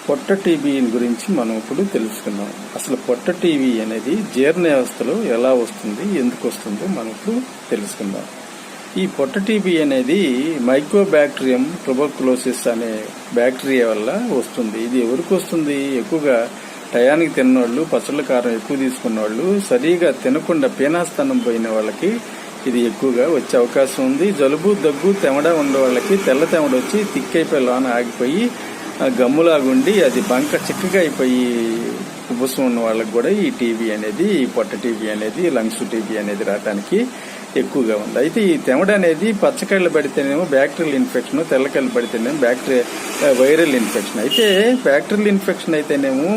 పొట్ట టీబీ గురించి మనం ఇప్పుడు తెలుసుకుందాం. అసలు పొట్ట టీబీ అనేది జీర్ణ వ్యవస్థలో ఎలా వస్తుంది, ఎందుకు వస్తుందో మనం ఇప్పుడు తెలుసుకుందాం. ఈ పొట్ట టీబీ అనేది మైకోబాక్టీరియం ట్యూబర్కులోసిస్ అనే బ్యాక్టీరియా వల్ల వస్తుంది. ఇది ఎవరికి వస్తుంది? ఎక్కువగా టయానికి తిన్నవాళ్ళు, పచ్చళ్ళ కారం ఎక్కువ తీసుకున్న వాళ్ళు, సరిగా తినకుండా పీనాస్థానం పోయిన వాళ్ళకి ఇది ఎక్కువగా వచ్చే అవకాశం ఉంది. జలుబు, దగ్గు, తెమడ ఉన్న వాళ్ళకి తెల్ల తెమడ వచ్చి తిక్కైపోయి లోన ఆగిపోయి గమ్ములాగుండి అది బంక చిక్కగా అయిపోయి ఉబ్బసం ఉన్న వాళ్ళకి కూడా ఈ టీబీ అనేది, ఈ పొట్ట టీబీ అనేది, లంగ్స్ టీబీ అనేది రావడానికి ఎక్కువగా ఉంది. అయితే ఈ తెమడ అనేది పచ్చకళ్ళు పడితేనేమో బ్యాక్టీరియల్ ఇన్ఫెక్షన్, తెల్లకళ్ళు పడితేనేమో వైరల్ ఇన్ఫెక్షన్. అయితే బ్యాక్టీరియల్ ఇన్ఫెక్షన్ అయితేనేమో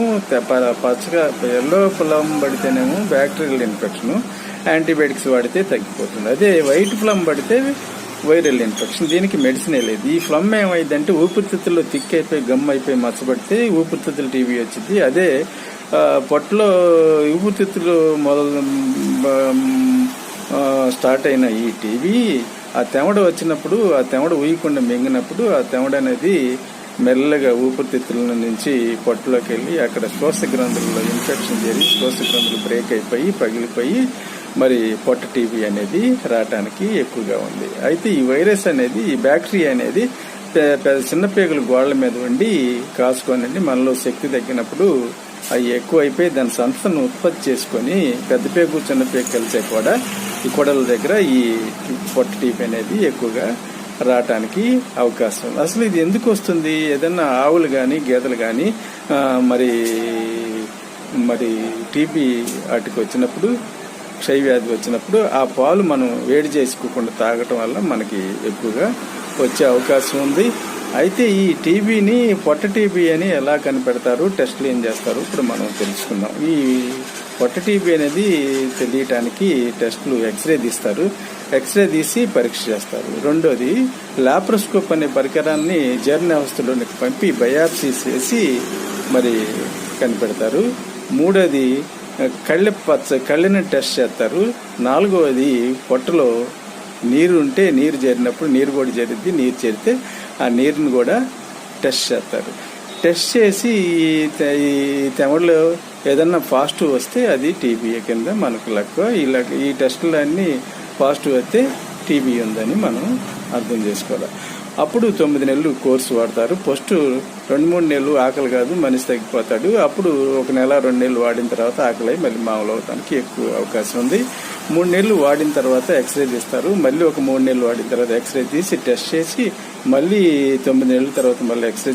పచ్చగా ఎల్లో ఫ్లమ్ పడితేనేమో బ్యాక్టీరియల్ ఇన్ఫెక్షన్, యాంటీబయాటిక్స్ వాడితే తగ్గిపోతుంది. అదే వైట్ ఫ్లమ్ పడితే వైరల్ ఇన్ఫెక్షన్. దీనికి మెడిసినే లేదు. ఈ ఫ్లమ్ ఏమైందంటే ఊపిరితిత్తుల్లో థిక్ అయిపోయి గమ్ అయిపోయి మచ్చబడితే ఊపిరితిత్తులు టీబీ వచ్చింది. అదే పొట్టలో ఊపిరితిత్తులు స్టార్ట్ అయిన ఈ టీబీ ఆ తెమడ వచ్చినప్పుడు, ఆ తెమడ ఊయకుండా మింగినప్పుడు ఆ తెమడ అనేది మెల్లగా ఊపిరితిత్తుల నుంచి పొట్టలోకి వెళ్ళి అక్కడ శ్వాస గ్రంథులలో ఇన్ఫెక్షన్ జరిగి శ్వాస గ్రంథులు బ్రేక్ అయిపోయి పగిలిపోయి మరి పొట్ట టీబీ అనేది రావటానికి ఎక్కువగా ఉంది. అయితే ఈ వైరస్ అనేది, ఈ బ్యాక్టీరియా అనేది చిన్న పేగులు గోళ్ల మీద ఉండి కాసుకొని మనలో శక్తి తగ్గినప్పుడు అవి ఎక్కువ అయిపోయి దాని సంస్థను ఉత్పత్తి చేసుకొని పెద్ద పేగు చిన్న పేగు కలిసే కూడా ఈ కొడల దగ్గర ఈ పొట్ట టీబీ అనేది ఎక్కువగా రావటానికి అవకాశం ఉంది. అసలు ఇది ఎందుకు వస్తుంది? ఏదన్నా ఆవులు కానీ గేదెలు కానీ మరి టీబీ వాటికి వచ్చినప్పుడు, క్షయవ్యాధి వచ్చినప్పుడు ఆ పాలు మనం వేడి చేసుకోకుండా తాగటం వల్ల మనకి ఎక్కువగా వచ్చే అవకాశం ఉంది. అయితే ఈ టీబీని పొట్ట టీబీ అని ఎలా కనిపెడతారు, టెస్టులు ఏం చేస్తారు ఇప్పుడు మనం తెలుసుకుందాం. ఈ పొట్ట టీబీ అనేది తెలియటానికి టెస్టులు ఎక్స్రే తీస్తారు. ఎక్స్రే తీసి పరీక్ష చేస్తారు. రెండోది లాప్రోస్కోప్ అనే పరికరాన్ని జీర్ణ వ్యవస్థలోనికి పంపి బయాప్సీ చేసి మరి కనిపెడతారు. మూడోది కళ్ళని టెస్ట్ చేస్తారు. నాలుగవది పొట్టలో నీరు ఉంటే నీరు చేరినప్పుడు నీరు కూడా చేరిద్ది, నీరు చేరితే ఆ నీరుని కూడా టెస్ట్ చేస్తారు. టెస్ట్ చేసి ఈ తెమడలో ఏదన్నా పాజిటివ్ వస్తే అది టీబీ కింద మనకు లెక్క. ఈ టెస్టులన్నీ పాజిటివ్ అయితే టీబీ ఉందని మనం అర్థం చేసుకోవాలి. అప్పుడు 9 నెలలు కోర్సు వాడతారు. ఫస్ట్ 2-3 నెలలు ఆకలి కాదు, మనిషి తగ్గిపోతాడు. అప్పుడు 1 నెల 2 నెలలు వాడిన తర్వాత ఆకలి మళ్ళీ మామూలు అవడానికి ఎక్కువ అవకాశం ఉంది. 3 నెలలు వాడిన తర్వాత ఎక్స్రే తీస్తారు. మళ్ళీ ఒక 3 నెలలు వాడిన తర్వాత ఎక్స్రే తీసి టెస్ట్ చేసి మళ్ళీ 9 నెలల తర్వాత మళ్ళీ ఎక్స్రే